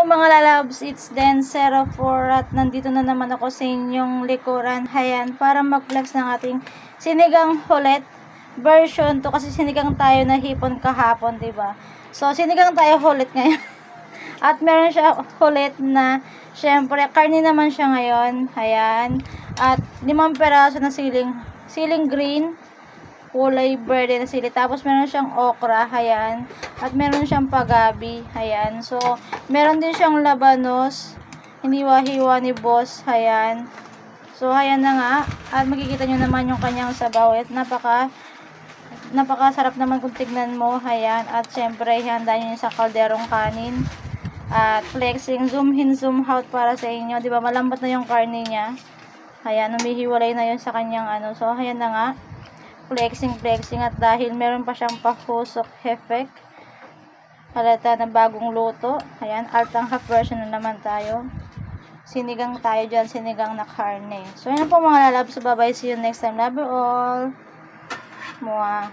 Hello mga lalabs, it's Den04 at nandito na naman ako sa inyong likuran. Hayan, para mag-flex ng ating sinigang hulet version to kasi sinigang tayo na hipon kahapon, diba? So, sinigang tayo hulet ngayon. At meron siya hulet na, syempre, karni naman siya ngayon. Hayan. At 5 peraso na siling green, kulay verde na sili. Tapos meron siyang okra, ayan. At meron siyang pagabi, ayan. So, meron din siyang labanos, hiniwa-hiwa ni boss, ayan. So, ayan na nga. At makikita nyo naman yung kanyang sabaw. At napakasarap naman kung tignan mo, ayan. At syempre, handa nyo sa kalderong kanin. At flexing, zoom in, zoom out para sa inyo. Diba, malambot na yung karne niya. Ayan, umihiwalay na yun sa kanyang ano. So, ayan na nga. Flexing at dahil meron pa siyang pahusok effect, halata na bagong luto. Ayan, altang half version na naman tayo. Sinigang tayo dyan, sinigang na karne. So, yun po mga lalabs. Bye bye, see you next time. Love you all. Mua.